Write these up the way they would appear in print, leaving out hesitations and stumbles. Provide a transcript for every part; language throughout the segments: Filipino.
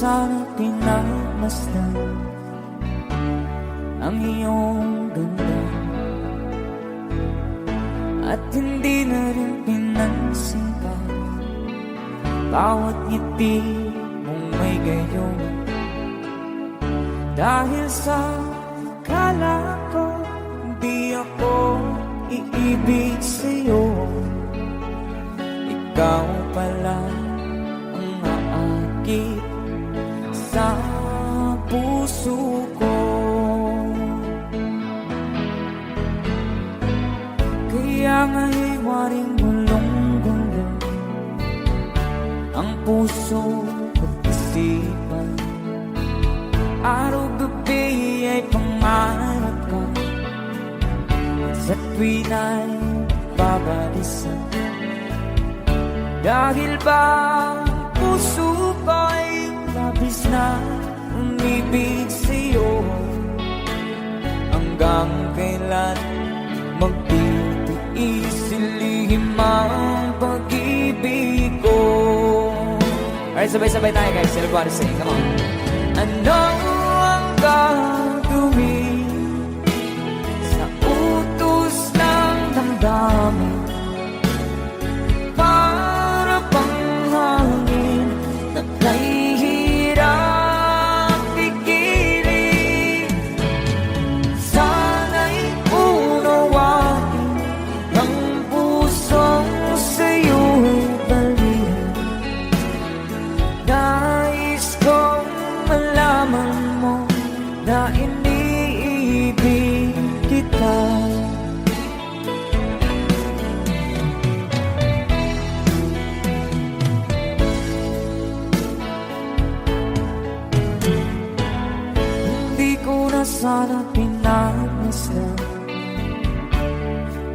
sana pinagmasdan ang iyong ganda, at hindi na rin pinansin pa bawat ngiti mong may gayon. Dahil sa akala ko di ako iibig sa'yo, ikaw pala ang aakit sa puso ko. Kaya nga'y waring gulong-gulo ang puso at isipan. Araw-gabi ay pangarap ka, sa tuwin ay babalisan. Dahil ba puso ko'y labis na umibig sa'yo, hanggang kailan magtitiis silihim ang pag-ibig ko. Alright, sabay-sabay tayo guys. Everybody sing, come on. Ano ang gagawin sa utos ng damdamin? Para bang hangin na kahihirap pigilin. Sana'y unawain ang pusong sa'yo'y baliw. Nais kong malaman mo na iniibig kita. Hindi ko na sana pinagmasdan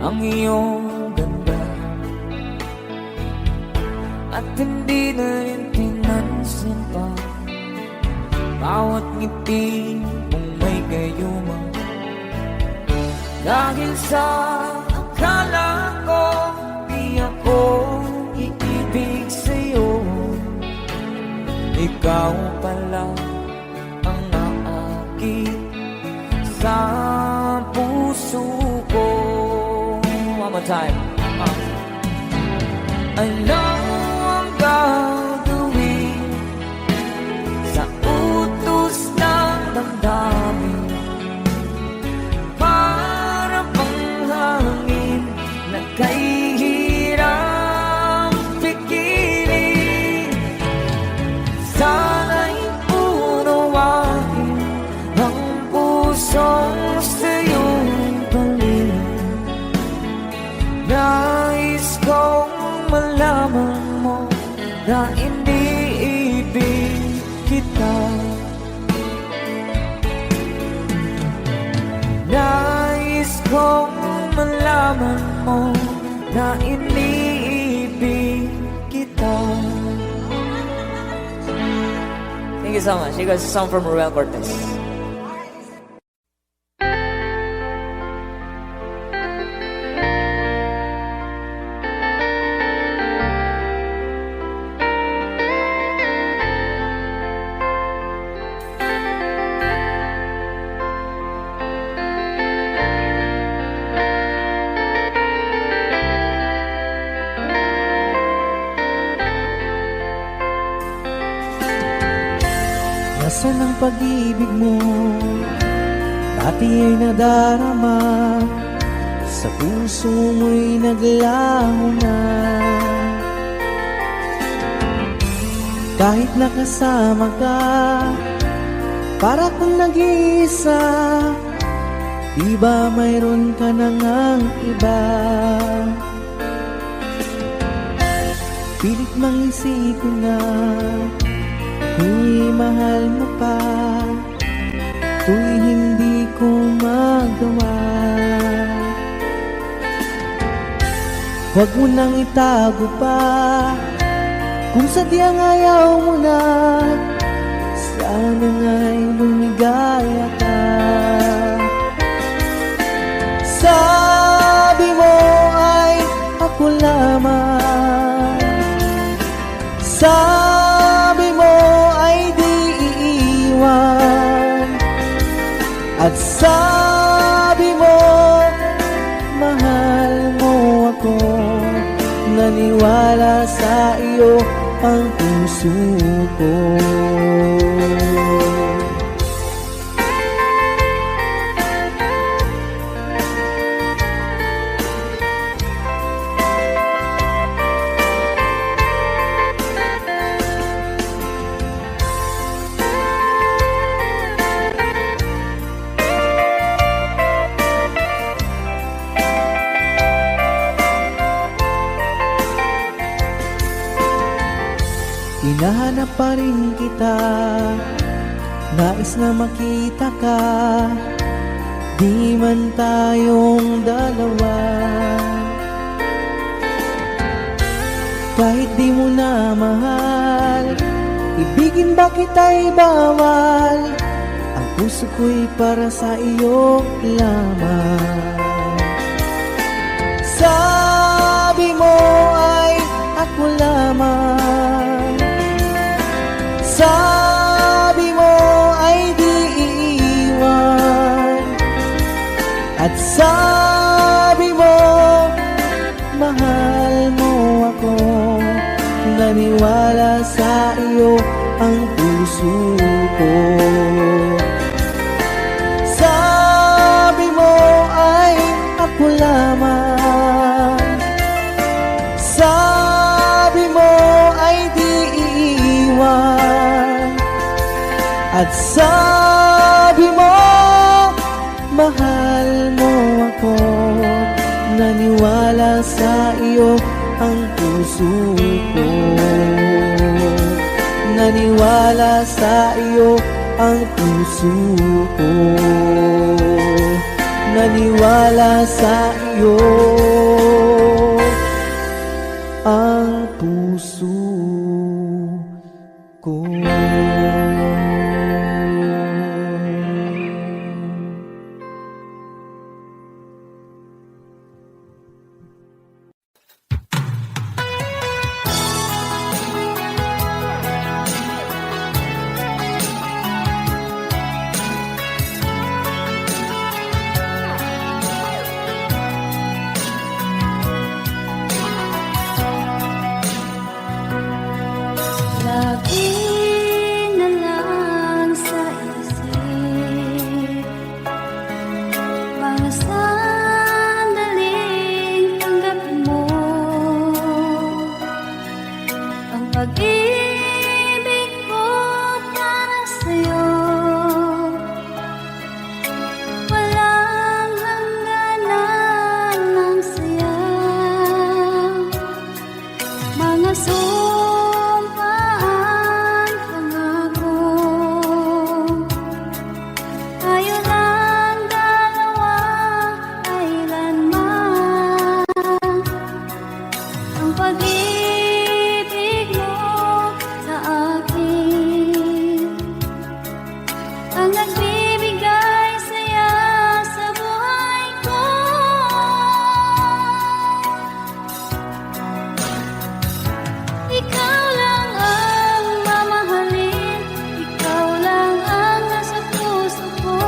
ang iyong ganda, at hindi na rin pinansin pa bawat ngiti mong may gayuma. Dahil sa akala ko di ako iibig sa'yo, ikaw pala ang aakit sa puso ko. One more time. Ano ang gagawin sa utos ng damdamin? Para bang hangin na kahihirap pigilin. Sana'y unawain ang pusong sa'yo'y baliw. Nais kong malaman mo na iniibig kita. Nais kong malaman mo na iniibig kita. Thank you so much. You guys, a song from Ruel Cortez. Nasaan ang pag-ibig mo? Dati ay nadarama, sa puso mo'y naglaho na. Kahit nakasama ka, para kang nag-iisa. Di ba mayroon ka na ngang iba? Pilit mang isipin na tuwing mahal mo pa, tuwing hindi ko magawa. Huwag mo nang itago pa, kung sadyang ayaw mo na, sana nga'y lumigaya ka. Sabi mo ay ako lamang, sabi mo ay di ko, naniwala sa iyo ang puso ko. Hinahanap pa rin kita, nais na makita ka, di man tayong dalawa. Kahit di mo na mahal, ibigin ba kita'y bawal, ang puso ko'y para sa iyo lamang. Sabi mo ay ako lamang, sabi mo ay di iiwan, at sabi mo mahal mo ako, naniwala sa iyo ang puso ko. Sabi mo ay ako lamang, sabi mo ay di iiwan, at sabi mo mahal mo ako, naniwala sa iyo ang puso ko. Naniwala sa iyo ang puso ko, naniwala sa iyo ang puso ko. Lagi na lang sa isip mga sandaling tanggapin mo ang pag-ibig ko para sa'yo. Walang hangganan ng saya, mga sumpaan, pangako. Tayo lang dalawa, kailanman. Ang pag-ibig mo sa akin ang nagbibigay saya sa buhay ko. Ikaw lang ang mamahalin, ikaw lang ang nasa puso ko,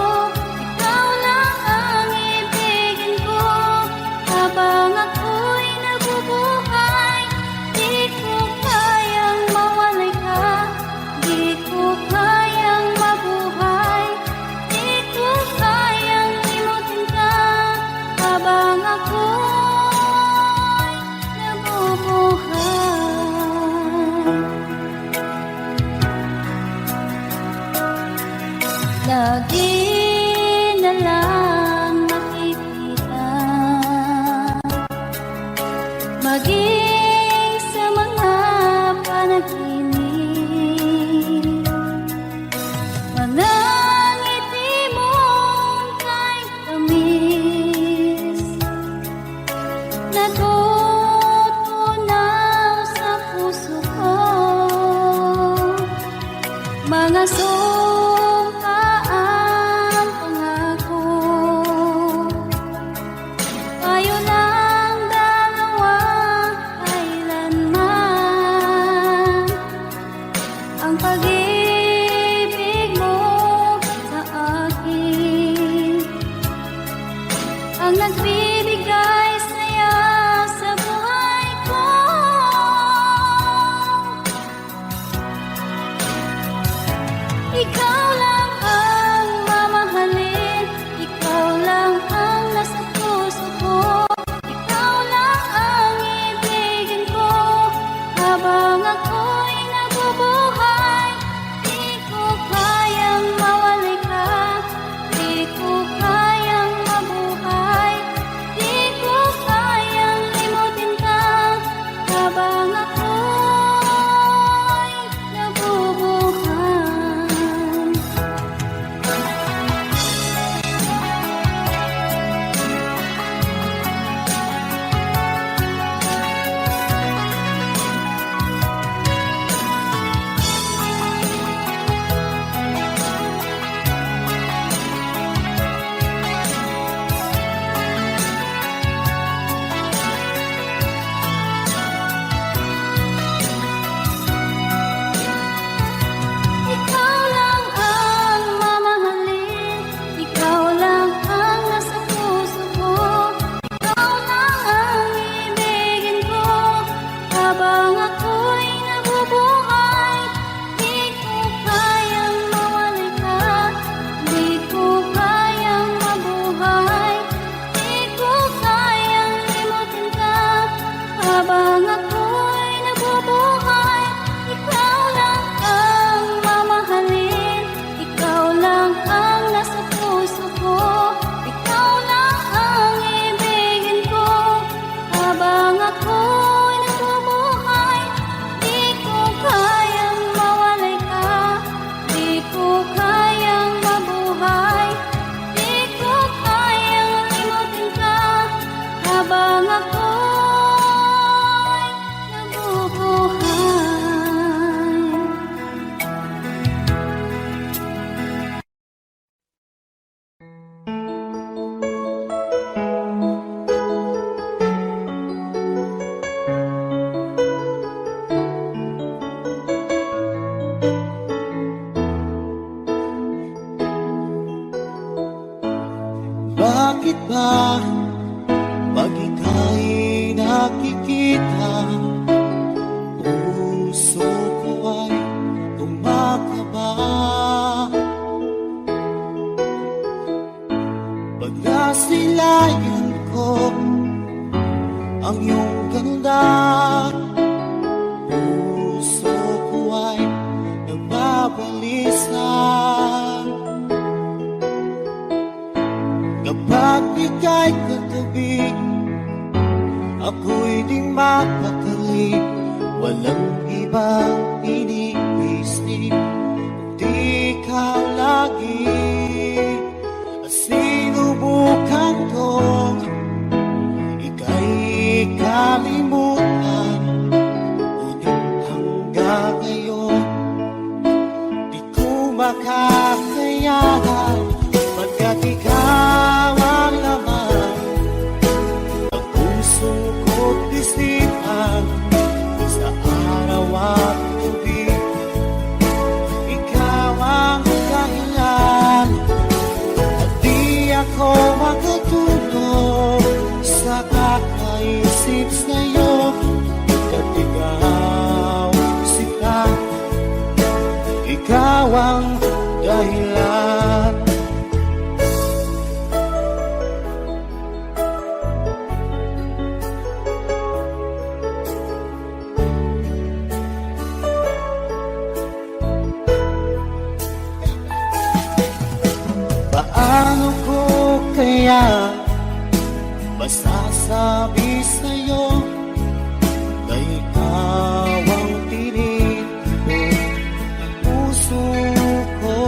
ikaw lang ang ibigin ko habang ako'y nabubuhay. Di ko kayang mawalay ka, di ko kayang mabuhay, di ko kayang limutin ka habang ako'y nabubuhay. Lagi na lang makikita, maging sa mga panaginip, manangiti mong kay tamis, natutunaw sa puso ko, mga sumpaan, pangako. Tayo lang dalawa, kailanman. Ang pag-ibig mo sa akin ang nagbibigay saya sa ako'y nabubuhay. Bakit ba pag ika'y nakikita, puso ko ay kumakaba? Pag nasilayan ko ang iyong ganda, puso ko ay nagbabalisa. Kapag ika'y katabi, ako'y di mapakali. Walang ibang iniisip, kundi ikaw lagi. Sinubukan kong ika'y kalimutan, ngunit hanggang ngayon di ko makakayanan. Pagkat ikaw ang laman ng puso ko't isipan, sa araw at gabi. Ikaw ang dahilan at di ako makatulog sa kakaisip sa'yo. Pagkat ikaw sila, ikaw ang dahilan. Paano ko kaya masasabi sa'yo na ikaw ang tinitipon ng puso ko?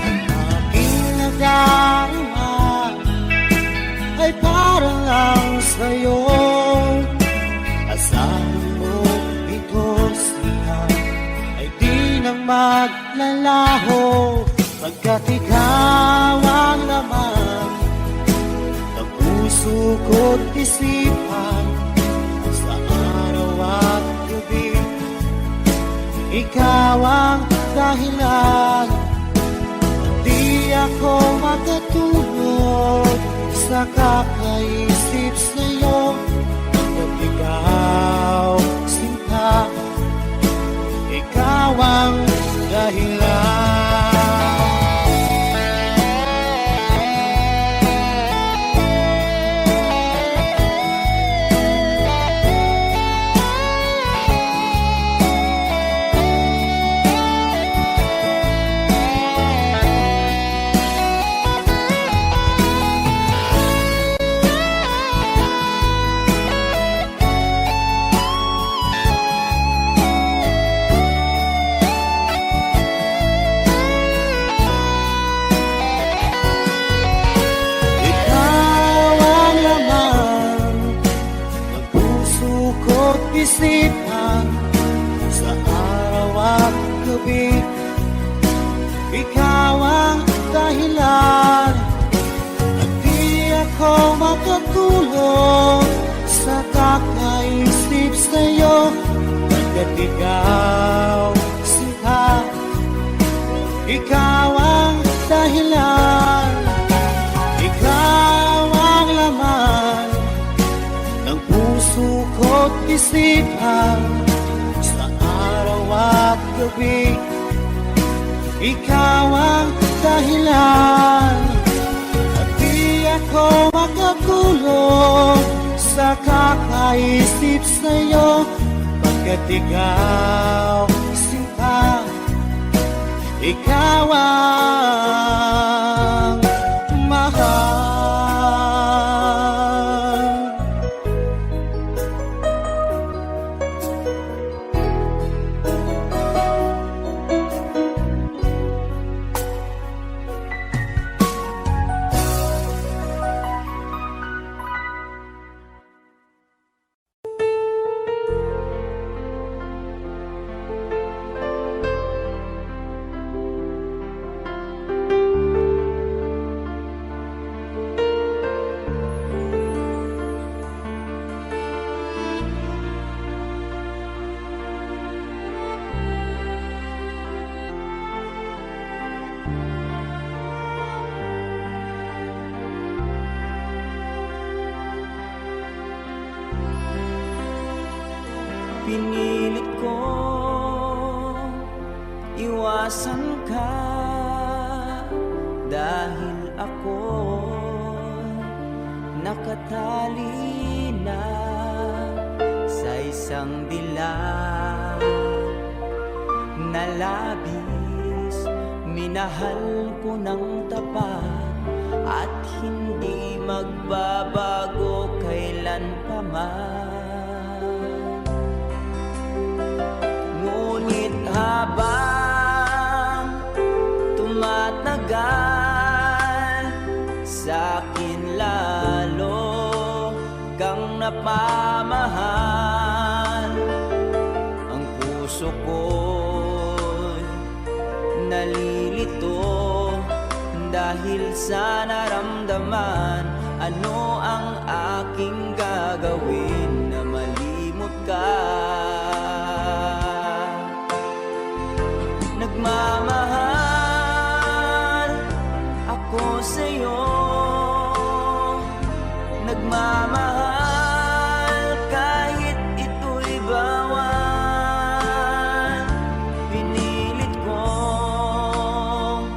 Ang aking nadarama ay para lang sa'yo. Asahan mo ito siya ay di na maglalaho. Pagkat ikaw ang laman ng puso ko't isipan, sa araw at gabi. Ikaw ang dahilan, di ako makatulog sa kakaisip sa'yo. Pagkat ikaw sinta, ikaw ang dahilan. Isipan sa araw at gabi. Ikaw ang dahilan at di ako makatulog sa kakaisip sa'yo. Pagkat ikaw sinta, ikaw ang dahilan. Ikaw ang laman ng puso ko't isipan, sa araw at gabi. Ikaw ang dahilan at di ako makatulog sa kakaisip sa'yo. Pagkat ikaw sinta, ikaw ang mahal. Pinilit ko iwasan ka dahil ako nakatali na sa isang dilag na labis. Minahal ko ng tapat at hindi magbabago kailan pa man. Ngunit habang tumatagal, sa'kin lalo kang napamahal. Ang puso ko'y nalilito dahil sa naramdaman. Ano ang aking gagawin na malimot ka? Nagmamahal ako sa'yo, nagmamahal kahit ito'y bawal. Pinilit kong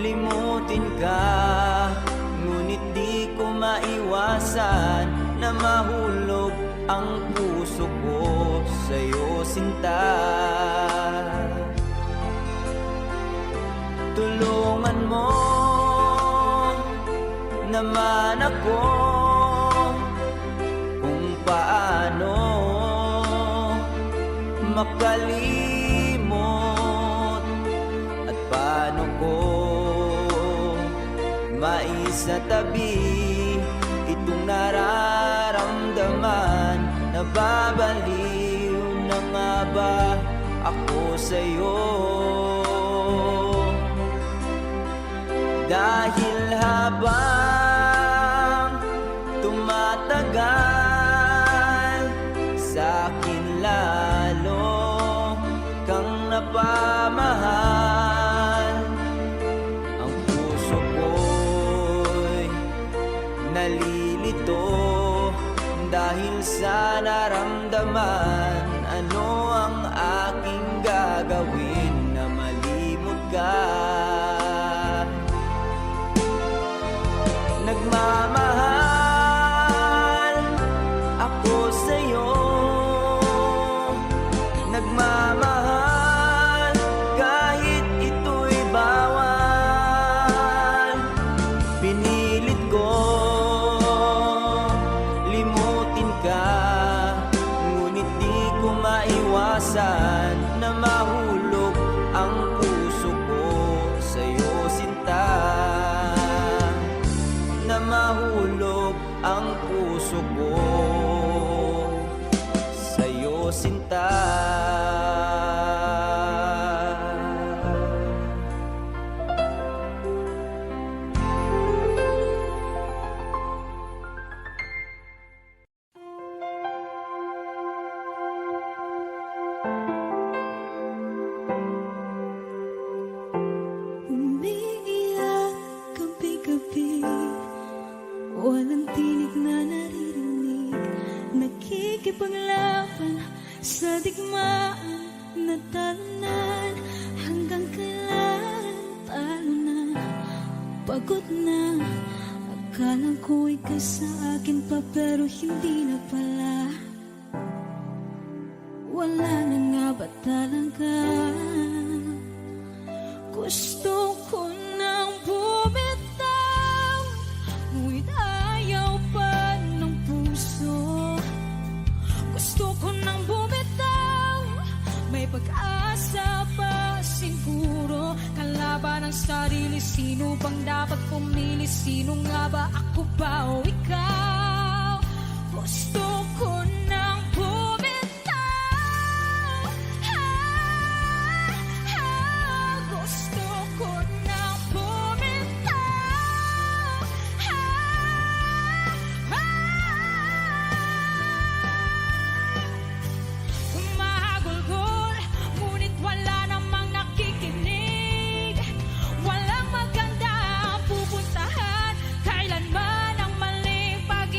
limutin ka, ngunit di ko maiwasan na mahulog ang puso ko sa'yo, sinta. Tulungan mo naman ako kung paano makalimot at paano ko maisatabi itong nararamdaman. Nababaliw na nga ba ako sa'yo? Dahil habang tumatagal, sa'kin lalo kang napamahal. Ang puso ko'y nalilito dahil sa naramdaman. Ano ang aking gagawin na malimot ka? Nagmamahal ako sa'yo, nagmamahal kahit ito'y bawal. Pinilit ko limutin ka, ngunit di ko maiwasan na mahulog ang puso ko sa'yo, sinta. Na mahulog ang puso ko sa'yo, sinta. Umiiyak gabi-gabi, walang tinig na naririnig, nakikipaglaban sa digmaan na talunan. Hanggang kailan talo na, pagod na. Akala ko ikaw sa akin pa pero hindi na pala. Wala na nga ba talaga? Gusto ko nang bumitaw, ngunit ayaw pa ng puso. Gusto ko nang bumitaw, may pag-asa pa siguro. Kalaban ng sarili, sino bang dapat pumili? Sino nga ba, ako ba o ikaw? Gusto ko nang gusto ko nang bumitaw. Humahagulgol, ngunit wala namang nakikinig. Walang maganda ang pupuntahan, kailanman ang maling pag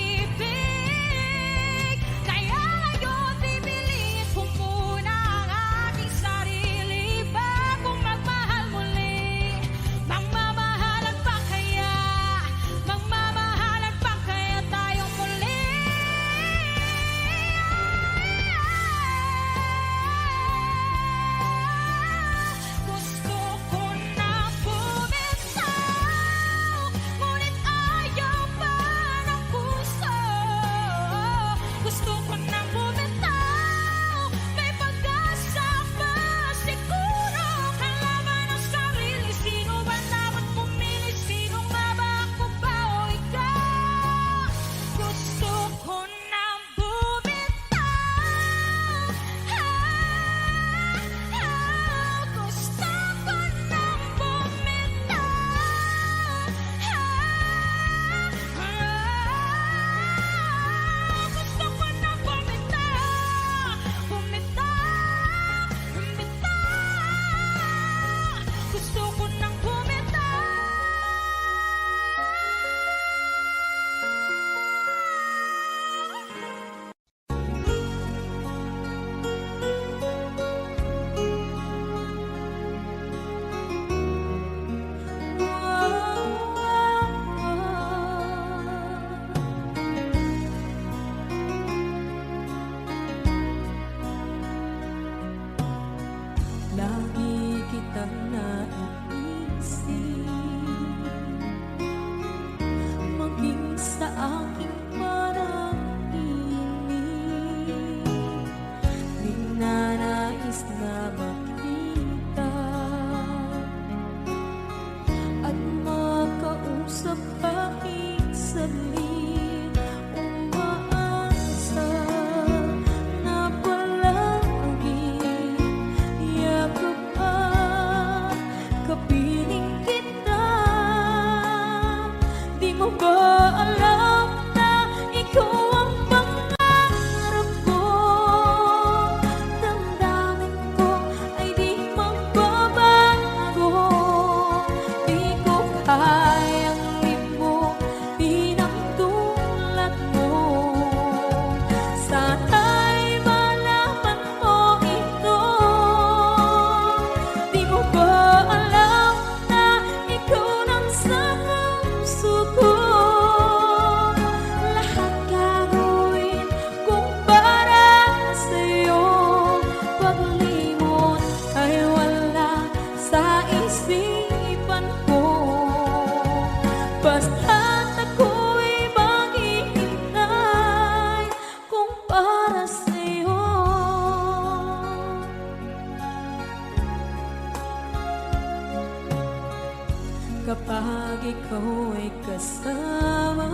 ikaw ay kasama.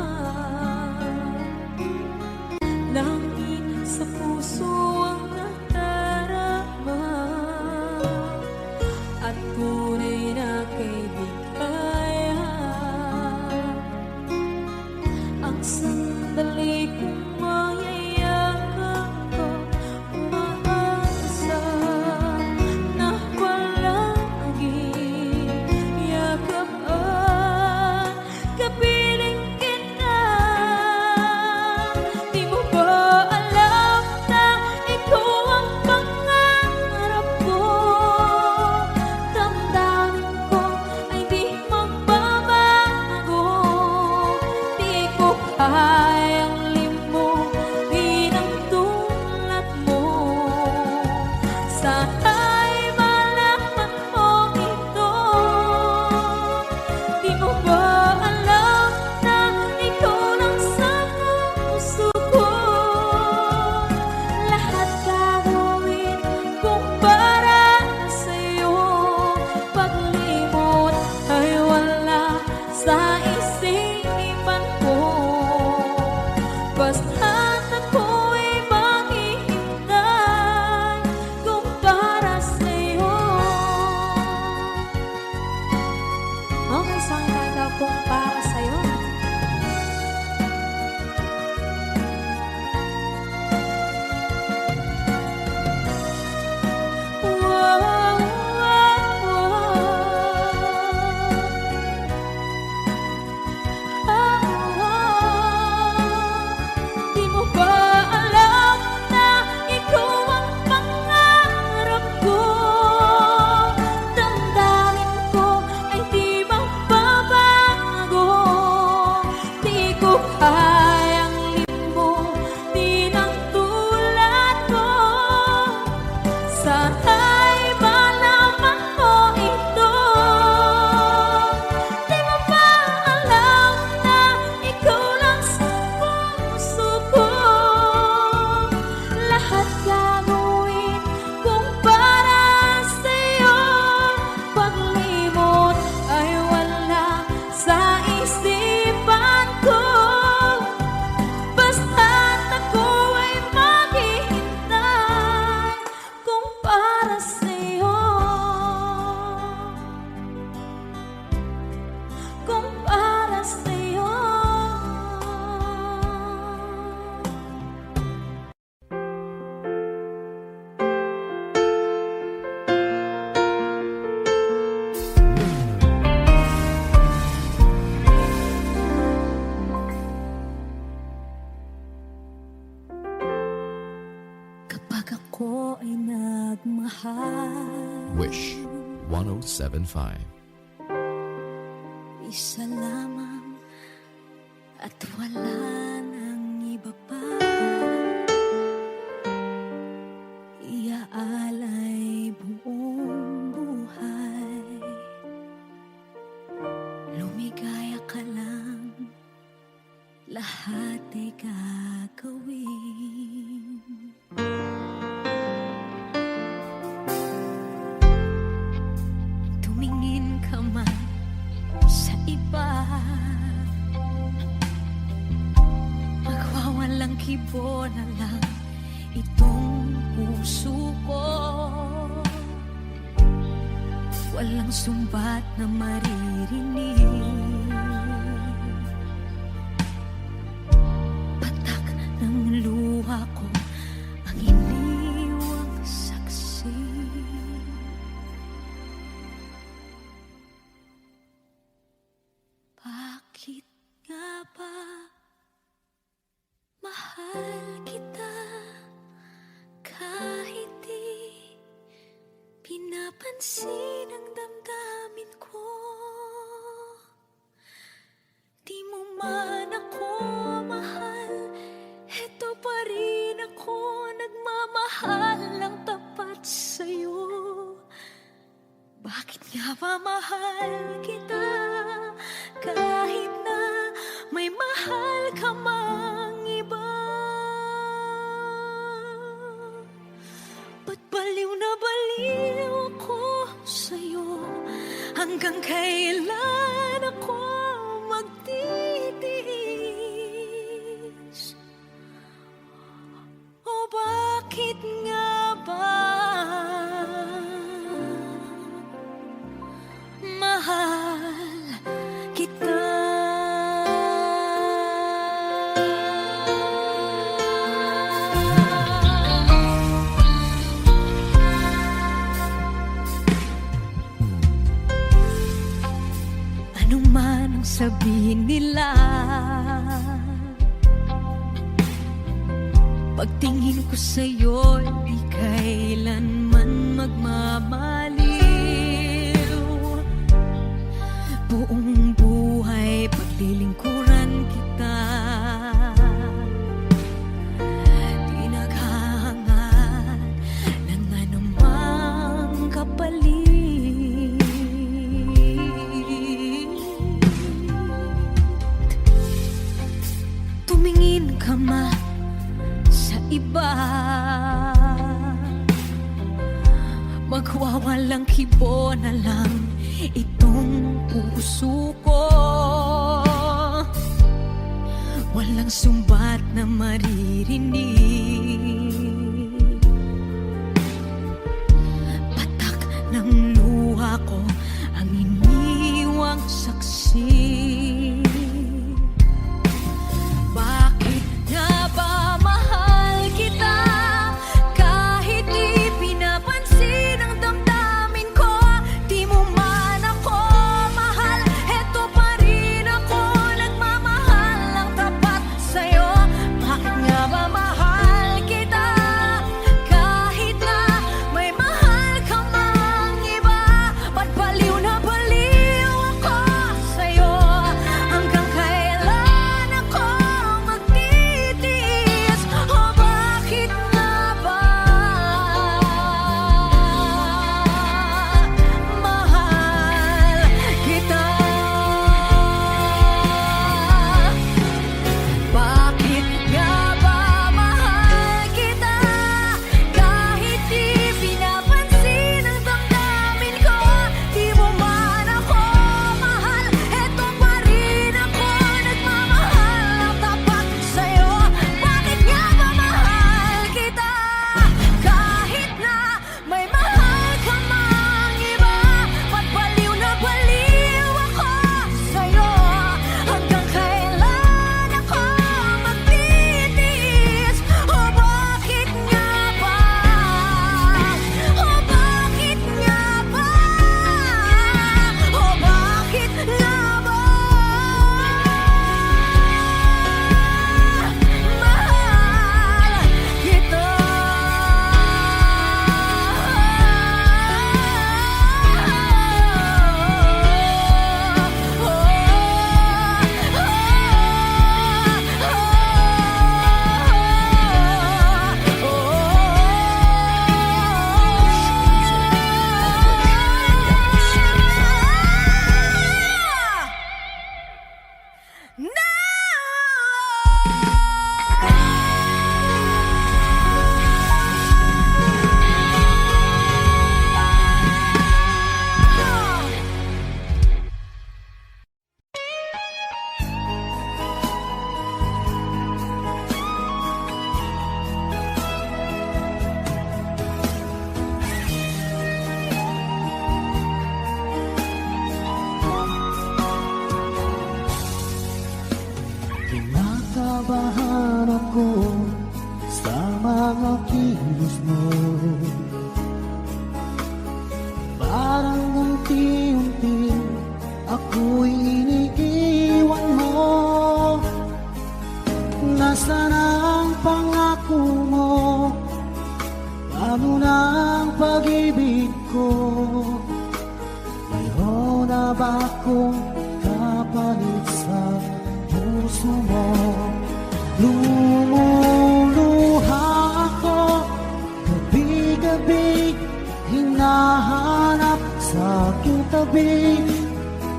Langit sa puso ang nadarama, at tunay na kaibigan. Ang sandali kong mayayakap ko, umaasa na palaging yakap at kapiling kita. Di mo ba alam na ikaw ang pangarap ko? Damdamin ko ay di magbabago. Di ko kayang limutin ang tulad mo. Sana'y malaman mo ito. Di mo ba alam na ikaw lang sa puso ko? Lahat gagawin kung para sa'yo. Paglimot ay wala sa isipan ko. Basta't ako'y maghihintay kung para sa'yo. Okay, saan ka kung para sa'yo? Di mo ba alam na ikaw ang pangarap ko? Damdamin ko ay di magbabago. Di ko kayang limutin ang tulad mo. Sana'y malaman mo ito. Di mo ba alam na ikaw lang sa puso ko? Lahat gagawin kung para sa'yo. Paglimot ay wala sa isipan ko. Basta't ako ay maghihintay kung para sa'yo. Kung para sa'yo. Kapag ako ay nagmahal, Wish 1075. isa lamang at wala nang iba pa. Iaalay buong buhay. Lumigaya ka lang, lahat ay gagawin. Tumingin ka man sa iba, magwawalang kibo na lang itong puso ko. Walang sumbat na maririnig, patak ng luha ko ang iniwang saksi. Bakit nga ba mahal kita kahit di pinapansin ang damdamin ko? Di mo man ako mahal, eto pa rin ako nagmamahal lang tapat sa'yo. Bakit nga ba mahal kita kahit na may mahal ka mang iba? Ba't baliw na baliw ako sa'yo? Hanggang kailan ako sabihin nila. Pagtingin ko sa'yo, di kailanman magmamaliw. Buong buhay paglilingkuran kita, di naghahangad ng anumang kapalit. Tumingin ka sa iba, magwawalang kibo na lang itong puso ko. Walang sumbat na maririnig, patak ng luha ko ang iniwang saksi. Bakit nga ba mahal kita kahit di pinapansin ang damdamin ko? Di mo man ako mahal, eto pa rin ako nagmamahal ng tapat sa'yo. Bakit nga ba mahal kita kahit na may mahal ka mang iba? Ba't baliw na baliw ako sa'yo? Hanggang kailan ako magtitiis? O bakit nga ba mahal kita? Bakit nga ba mahal kita kahit di pinapansin ang damdamin ko? Di mo man ako mahal, eto pa rin ako nagmamahal ng tapat sa'yo. Bakit nga ba mahal kita kahit na may mahal ka mang iba? Ba't baliw na baliw ako sa'yo? Hanggang kailan ako magtitiis? O bakit nga ba? O bakit nga ba? O bakit nga ba? Mahal kita. Kinakabahan ako sa mga kilos mo. Parang unti-unti ako'y iniiwan mo. Nasaan ang pangako mo? Paano na ang pag-ibig ko? Mayroon na ba akong kapalit sa puso mo? Lumuluha ako gabi-gabi, hinahanap sa aking tabi.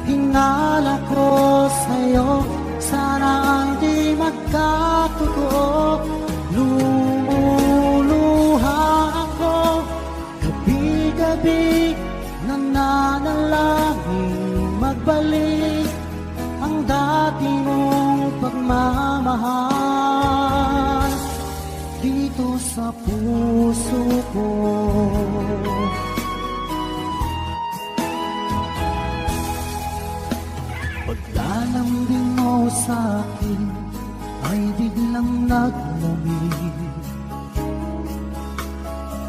Hinala ko sa'yo, sana hindi magkatotoo. Lumuluha ako gabi-gabi, nananalangin magbalik ang dati mong pagmamahal dito sa puso ko. Paglalambing mo sa'kin ay biglang naglamig.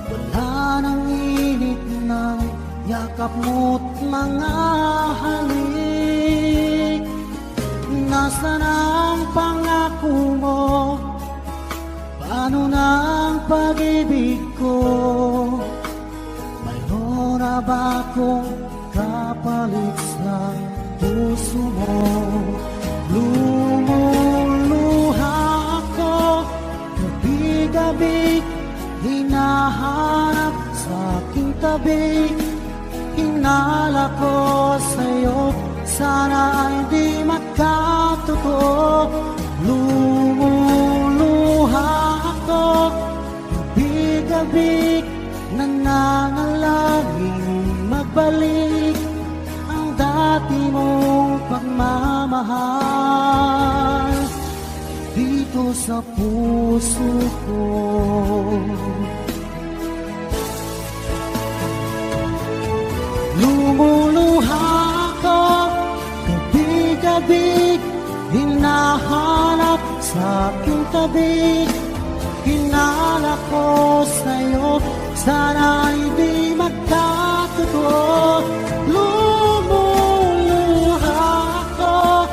Wala nang init ng yakap mo't mga halik. Nasaan ang pangako mo? Paano na ang pag-ibig ko? Mayroon na ba akong kapalit sa puso mo? Lumuluha ako, gabi-gabi, hinahanap sa aking tabi. Hinala ko sa'yo, sana ay di magkatotoo. Lumuluha ako, gabi-gabi, nananalangin magbalik ang dati mong pagmamahal dito sa puso ko. Lumuluha ako, gabi-gabi, hinahanap sa aking tabi. Hinala ko sa'yo, sana hindi magkatotoo. Lumuluha ako,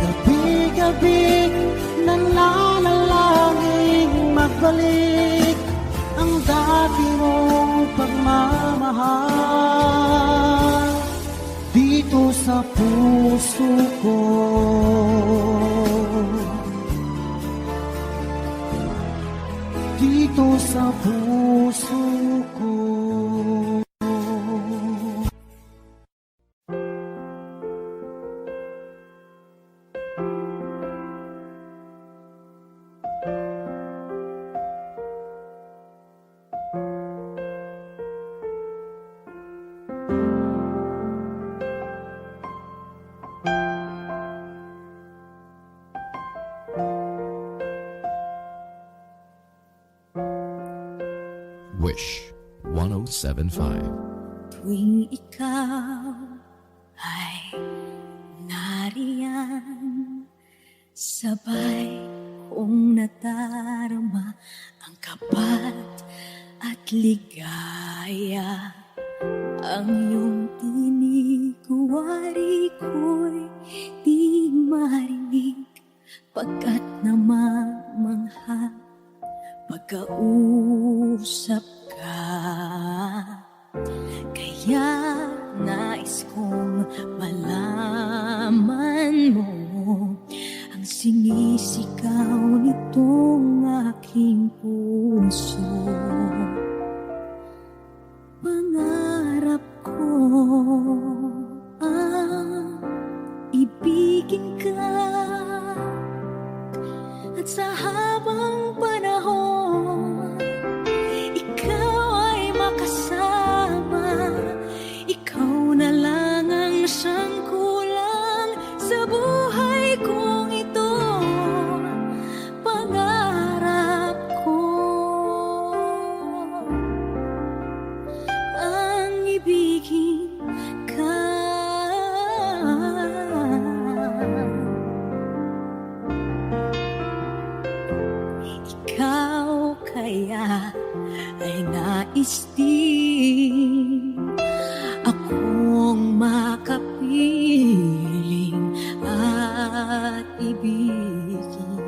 gabi-gabi, nananalangin magbalik ang dati mong pagmamahal dito sa puso ko. Dito sa puso ko. Wish 1075. Tuwing ikaw ay nariyan, sabay kong nadarama ang kapat at ligaya. Ang iyong tinig, wari ko'y di marinig, pagkat namamangha pagkausap ka. Kaya nais kong malaman mo ang sinisigaw nitong aking puso. Pangarap ko ang ibigin ka, at sa habang panahon ikaw ay makasama. Ikaw na lang ang siyang kulang sa buhay kong ito. Pangarap ko ang ibigin ka. Ikaw kaya ay nais din akong makapiling at ibigin.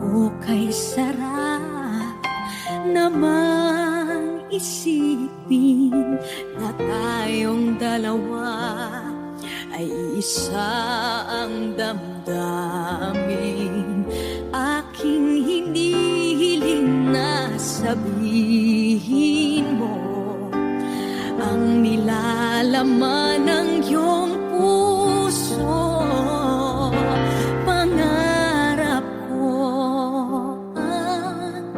O kay sarap namang isipin na tayong dalawa ay isa ang damdamin. Aking hinihiling na sabihin mo ang nilalaman ng iyong puso. Pangarap ko ang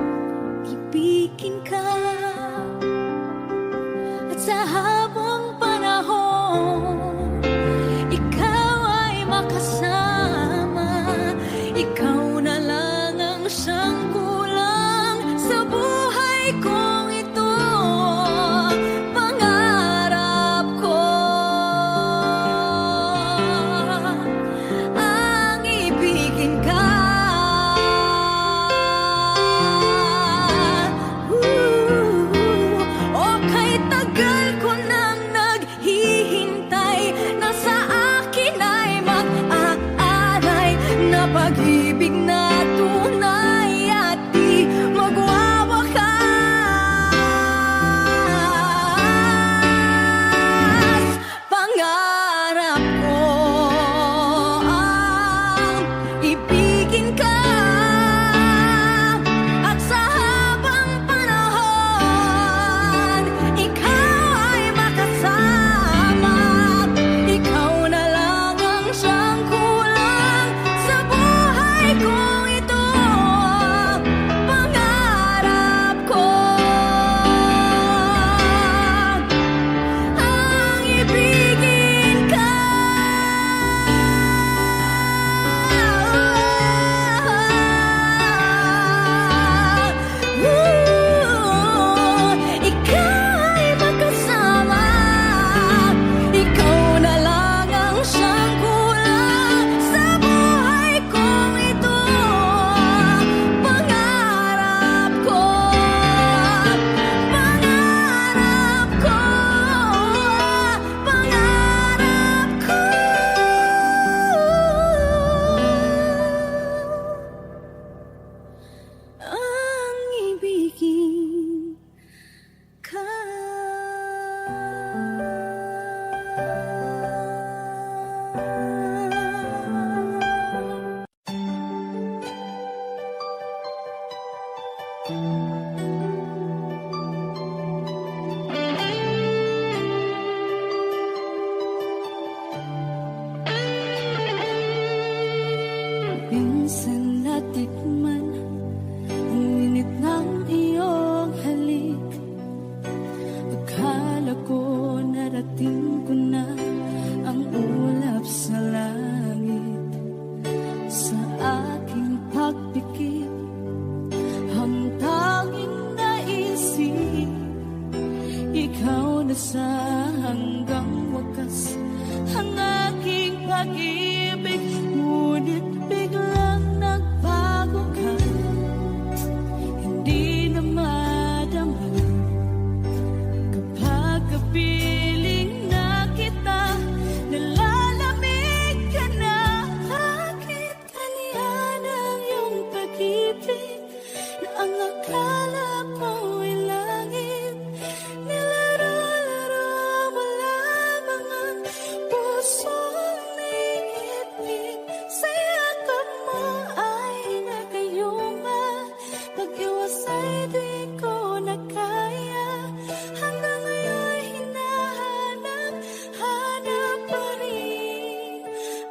ibigin ka, at sa habang panahon ikaw ay makasama. Ikaw na lang ang siyang kulang sa buhay kong ito. Pangarap ko Minsan natikman ang init ng iyong halik. Akala ko narating ko na ang ulap sa langit. Sa aking pagpikit, ang tanging naisip, ikaw na sa hanggang wakas ang aking pag-ibig. Ngunit biglang nagbago ka, hindi na madama kapag kapiling na kita, nalalamig ka na. Bakit kaniyan ang iyong pag-ibig na ang akala ko'y langit? Nilaro-laro mo lamang ang pusong naiitip. Sa yakap mo ay nagayuma, pag-iwas ay di ko na kaya. Hanggang ngayon hinahanap, hanap pa rin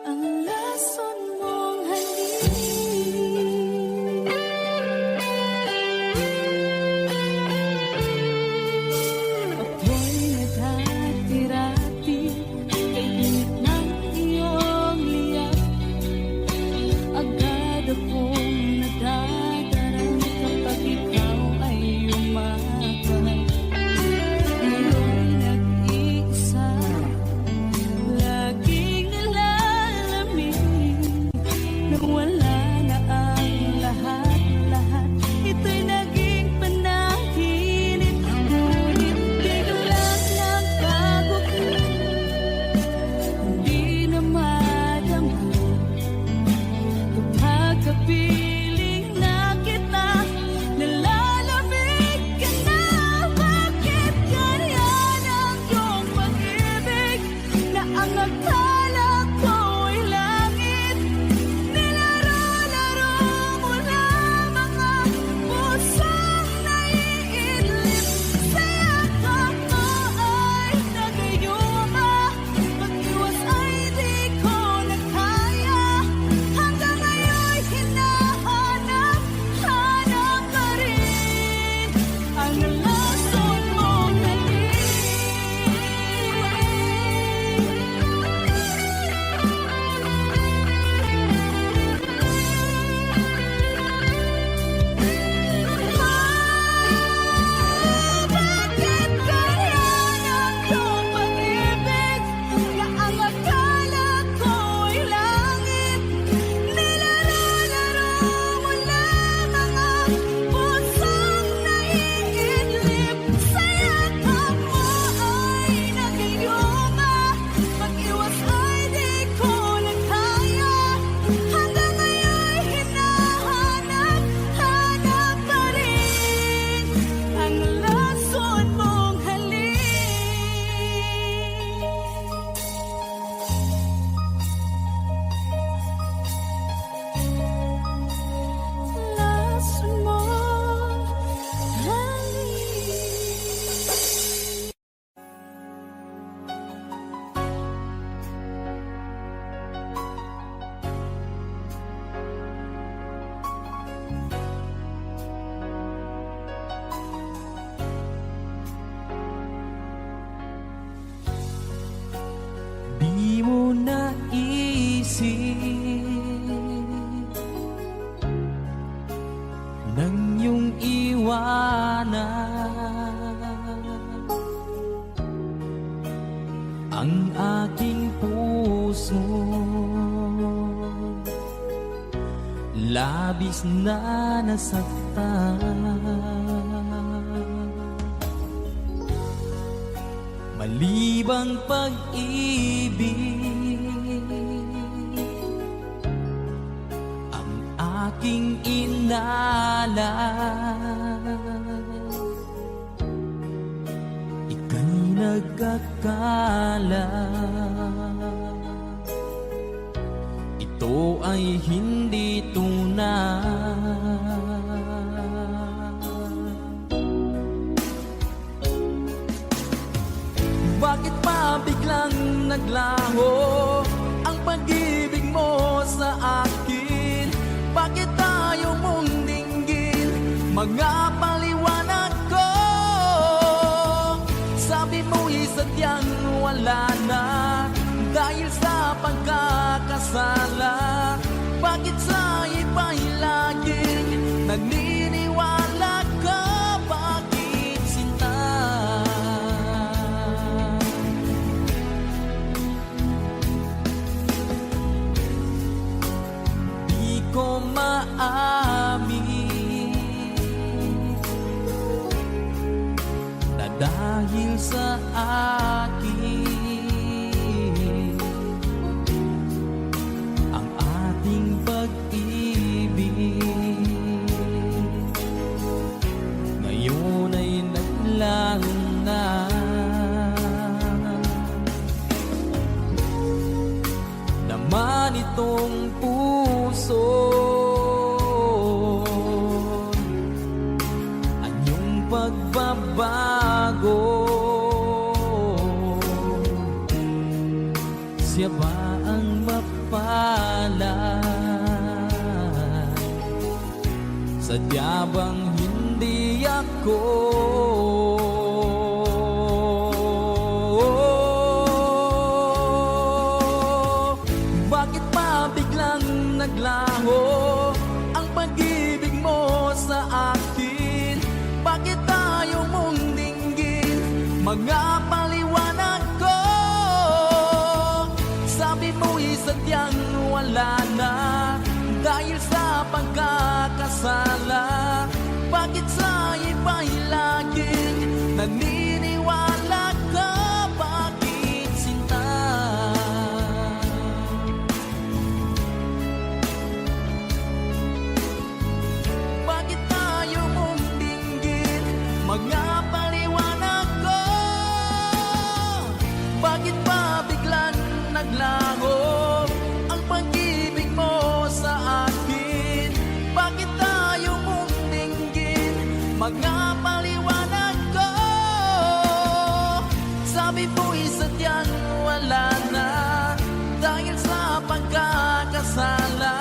ang lason mong halik. Ako'y naghatirati kay init ng iyong liyak. Agad akong nadadarang kapag ikaw ay umaakay. Ngayon nag-iisa, laging nalalamig. Nang wala na ang lahat-lahat, ito'y naging panaginip. Ngunit biglang nagbago ka, hindi na madama kapag kapiling na kita, nalalamig ka na. Bakit ganyan ang iyong pag-ibig na ang akala ko'y langit? Nilaro-laro mo lamang ang pusong naiidlip. Sa yakap mo ay nagayuma, pag-iwas ay di ko na kaya. Hanggang ngayon hinahanap, hanap pa rin ang lason mong halik. Bakit ganyan ang iyong pag-ibig na ang akala ko'y langit? Nilaro-laro mo lamang ang pusong naiidlip. Sa yakap mo ay nagayuma, pag-iwas ay di ko na kaya. Hanggang ngayon hinahanap, hanap pa rin ang lason mong halik. Lason mong halik. Di mo naisip nang iyong iwanan ang aking puso. Labis na nasaktan, malibang pag-ibig ang aking inalay. Ika'y nagkakala ito ay hindi tunay. naglaho ang pag-ibig mo sa akin. Bakit tayo mong dinggin, mga paliwanag ko? Sabi mo'y sadyang wala na dahil sa pagkakasala. Bakit sa iba'y laging naniniwala ka? Bakit sinta? Di ko maamin na dahil sa akin ang ating pag-ibig ngayon ay naglang na. Naman itong puso anyong pagbabago. Siya ba ang mapalad? Sadya bang hindi ako? Bakit pa biglang naglaho ang pag-ibig mo sa akin? Bakit tayo mong dinggin, mga paliwanag ko? Sabi mo'y sadyang wala na dahil sa pagkakasala. Bakit sa iba'y laging naniniwala ka? Bakit sinta? Bakit tayo mong dinggin, mga paliwanag ko? Bakit pa biglang naglaho ang pag-ibig mo sa akin? Bakit tayo mong dinggin, mga paliwanag ko? Sabi mo'y sadyang wala na dahil sa pagkakasala.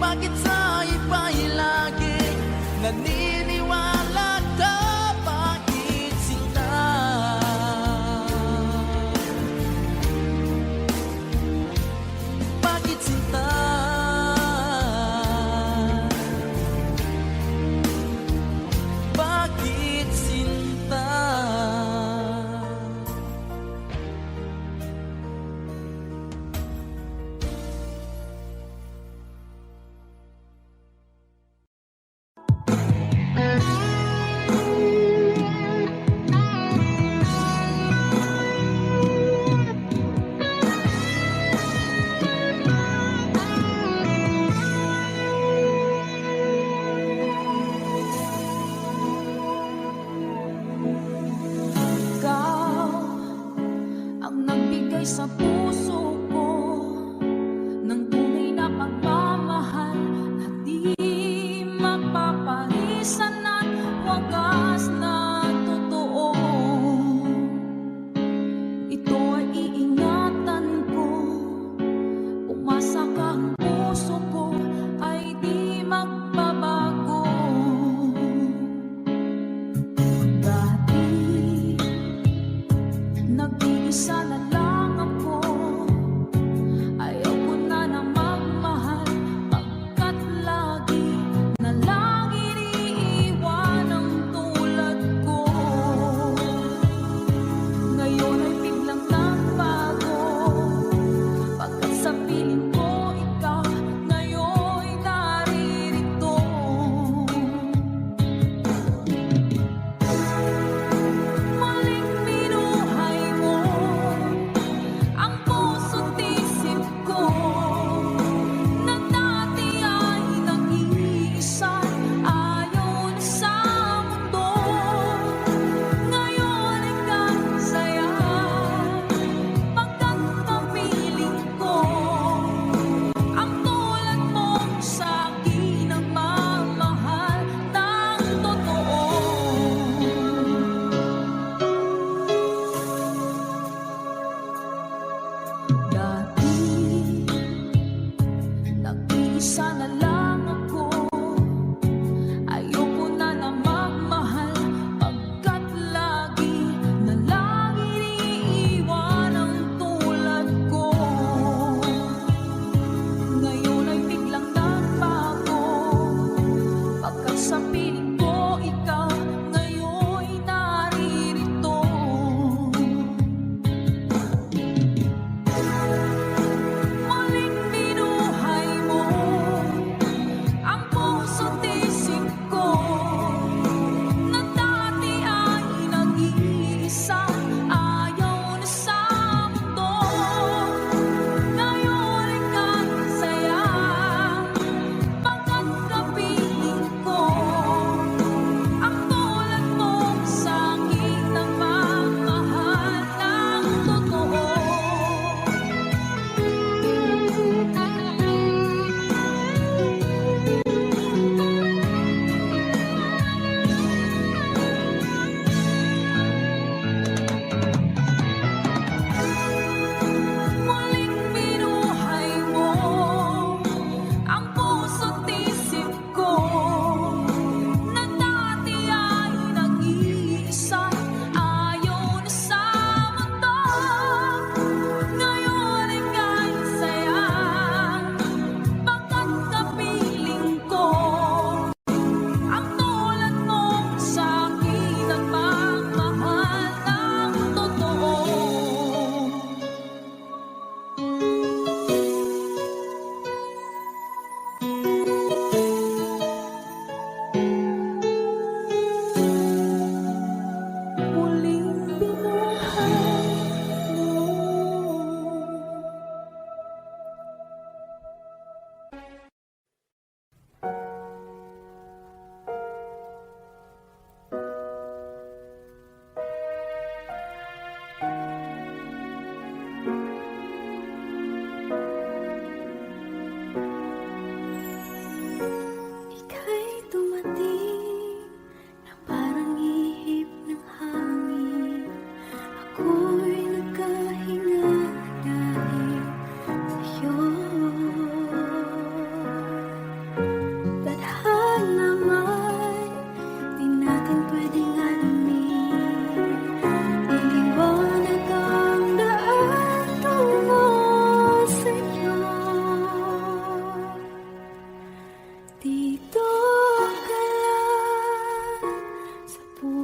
Bakit sa iba'y laging naniniwala ka? Bakit sinta? Bakit sinta? Bakit sinta?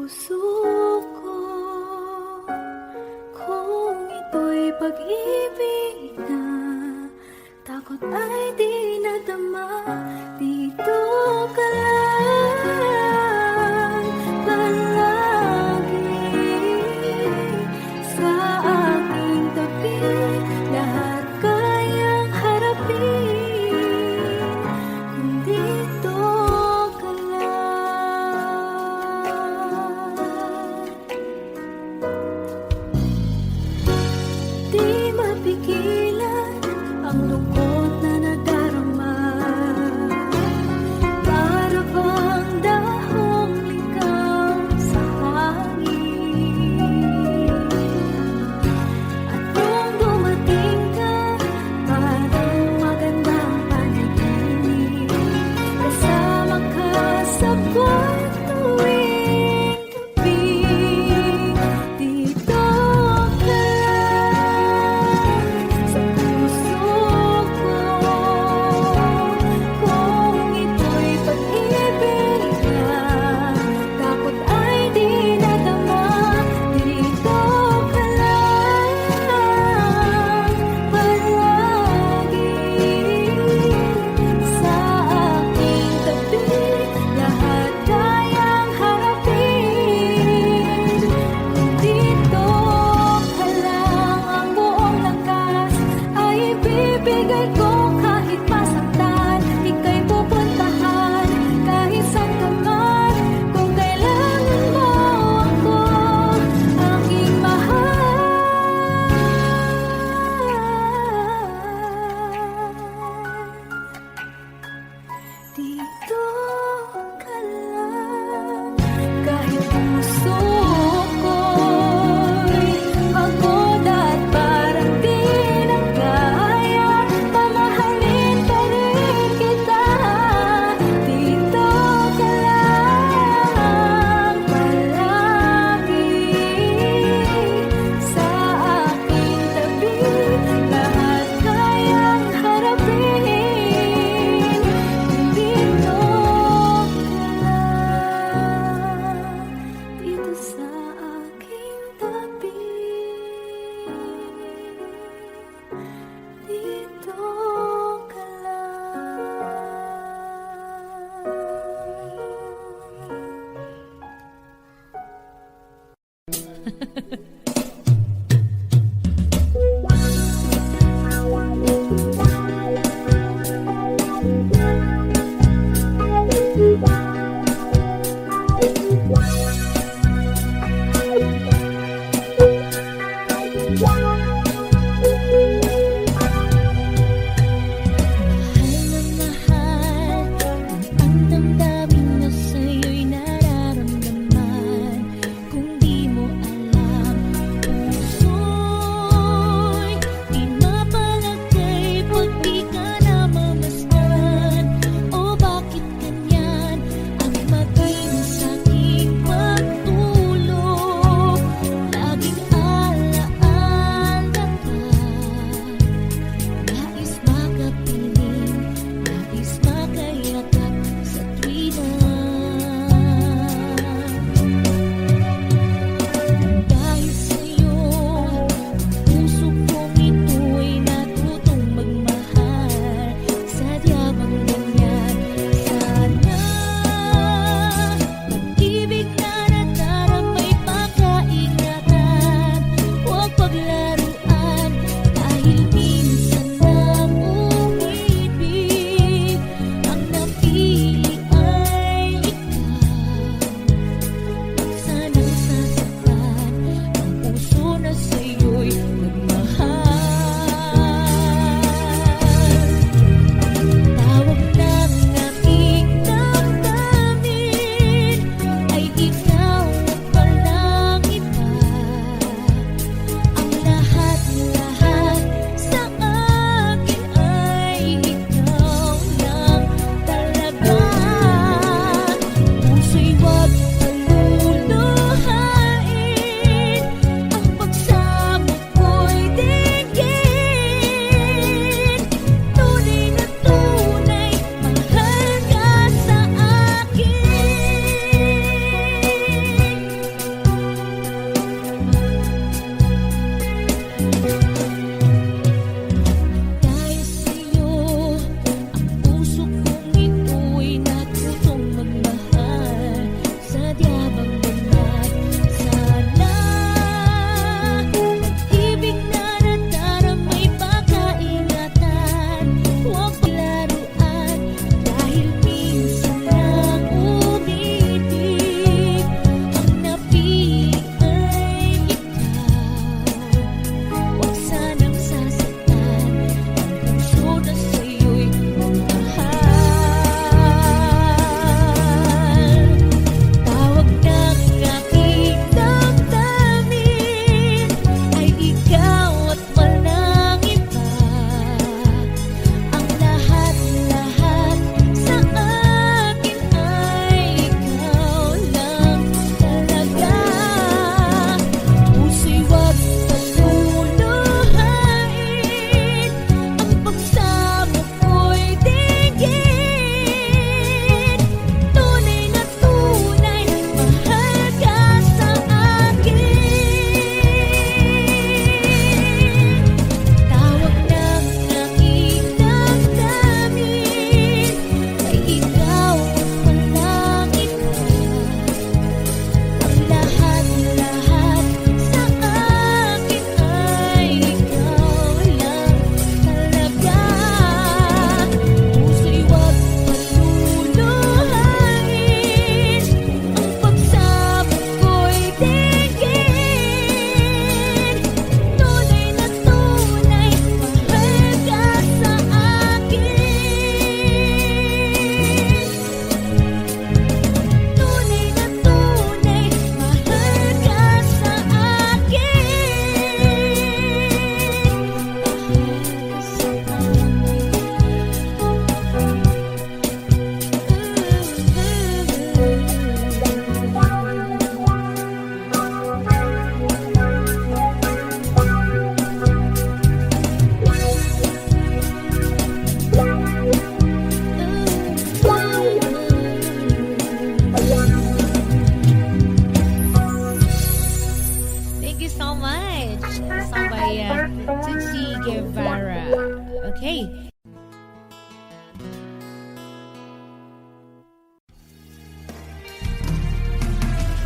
puso ko. Kung ito'y pag-ibig na, takot ay di nadama. Dito ka lang palagi sa aking tabi. Lahat kayang harapin kung dito ka lang. Di mapigilan ang lungkot na nadarama. Para bang dahong ligaw sa hangin. At kung dumating ka, parang magandang panaginip. Kasama ka sa buwan tuwing gabi. Dito ka lang sa puso ko. Kung ito'y pag-ibig na, takot ay di nadama. Dito ka lang palagi sa aking tabi. Lahat kayang harapin kung dito ka lang. Ang buong lakas ay ibibigay ko kahit masaktan. Ika'y pupuntahan kahit saan ka man. Kung kailangan mo ako, aking mahal. Dito ka lang. Kahit puso ko'y pagod at parang di na kaya, mamahalin pa rin kita. Dito ka lang palagi sa aking tabi. Lahat kayang harapin kung dito ka lang. Dito sa aking tabi. Dito ka lang. Mahal na mahal, ang damdamin na sa'yo'y nararamdaman. Kung di mo alam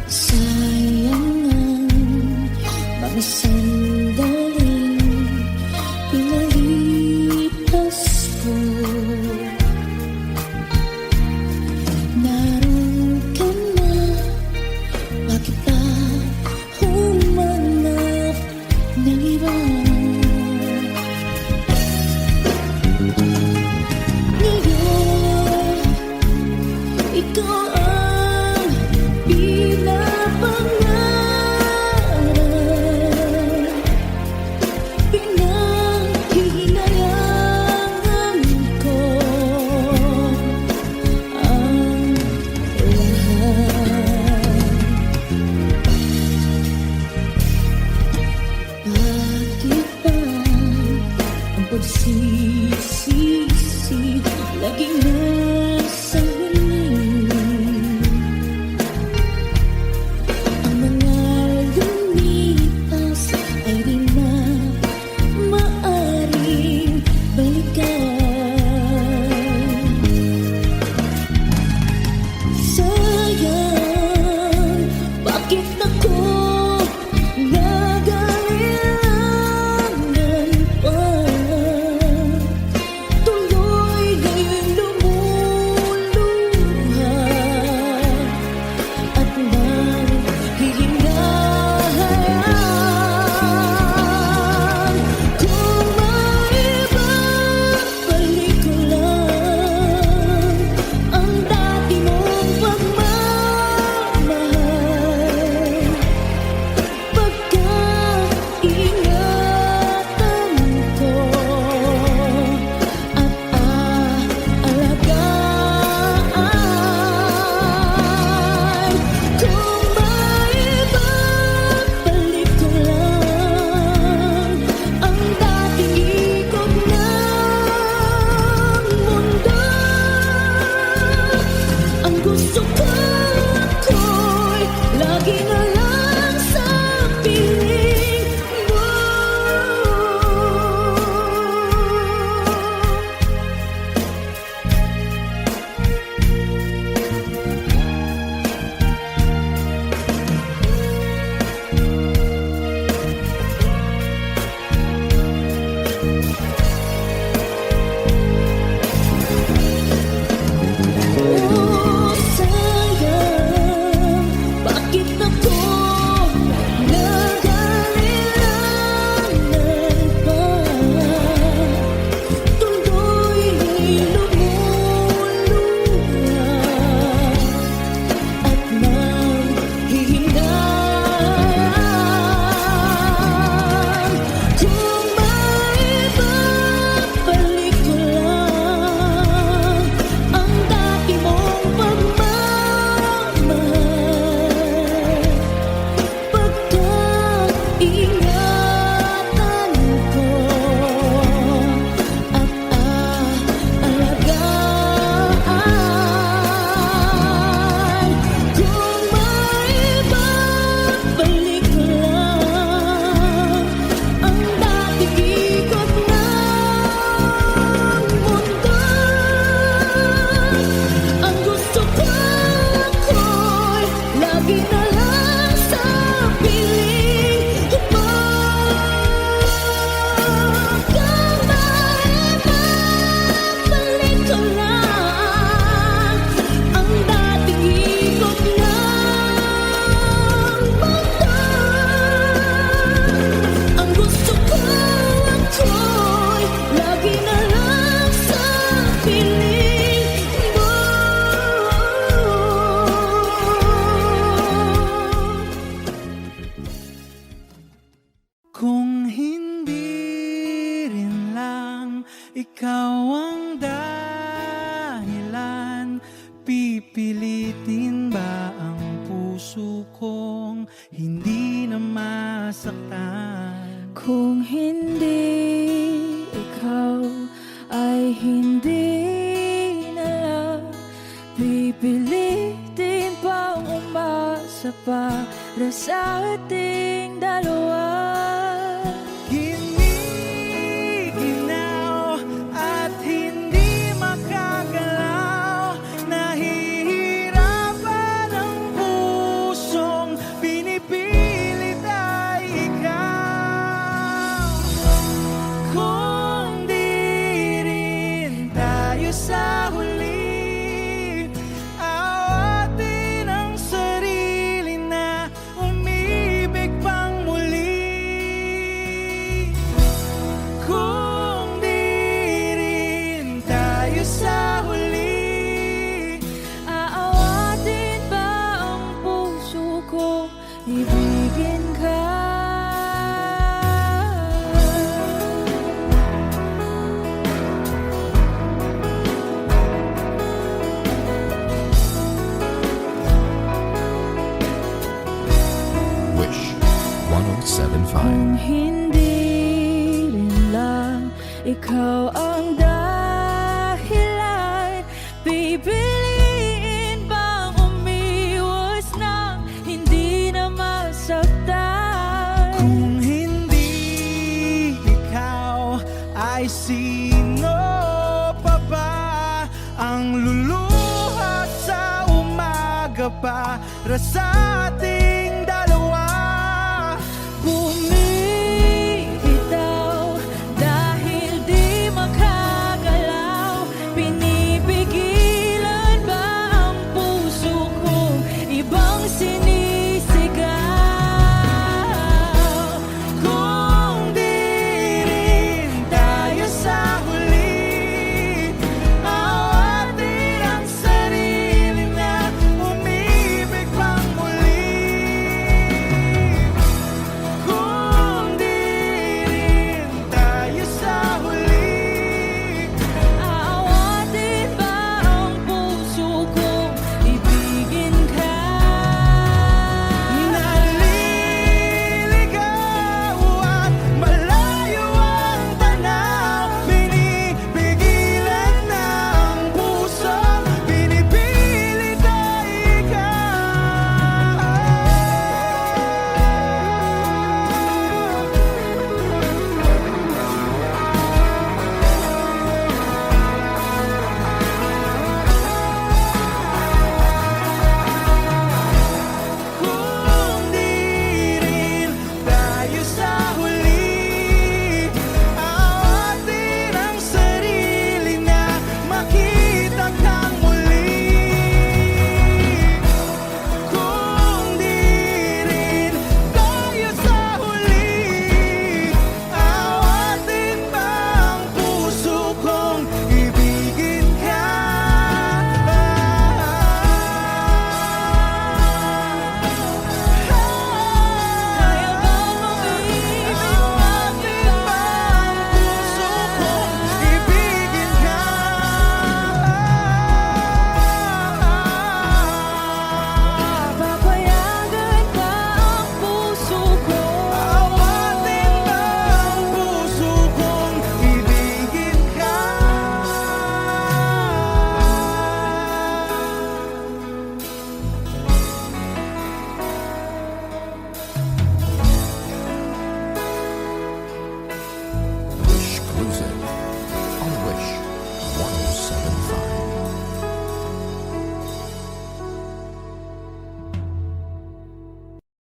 Sayang ang mga sandaling pinalipas ko. Naroon ka na, bakit pa humanap ng iba? Ngayon, ikaw ang pinapangarap, pinanghihinayangan ko ang lahat. Bakit ba ang pagsisisi laging nasa huli? Ang mga lumipas ay di na maaring balikan. Sayang, bakit ako nag-aalangan pa? Tuloy ngayon lumuluha at nanghihingahan. Kung maibabalik ko lang ang dati mong pagmamahal, pagkaingatan ko at aalagaan. Kung maibabalik ko lang ang dating ikot ng mundo, ang gusto ko ako'y lagi na lang sa piling mo. Oh, sayang, bakit ako nag-aalangan pa? Tuloy lumuluha at nanghihingahan. Kung maibabalik ko lang ang dati mong pagmamahal, pagkaingatan ko at aalagaan. Kung maibabalik ko lang ang dating ikot ng mundo, ang gusto ko ako'y lagi na lang sa piling mo. Kung maibabalik ko lang ang dating ikot ng mundo, ang gusto ko ako'y lagi na lang sa piling mo. Kung hindi rin lang ikaw ang dahilan, pipilitin ba ang puso kong hindi na masaktan? Kung hindi ikaw ay hindi na lang, pipilitin pang umasa para sa ating dalawa. Giniginaw at hindi makagalaw, nahihirapan ang pusong ibigin ka. Wish 1075. Kung hindi rin lang ikaw ang dahilan, pipiliin bang umiwas nang hindi na masaktan? Kung hindi ikaw, ay sino pa ba ang luluhat sa umaga para sa atin?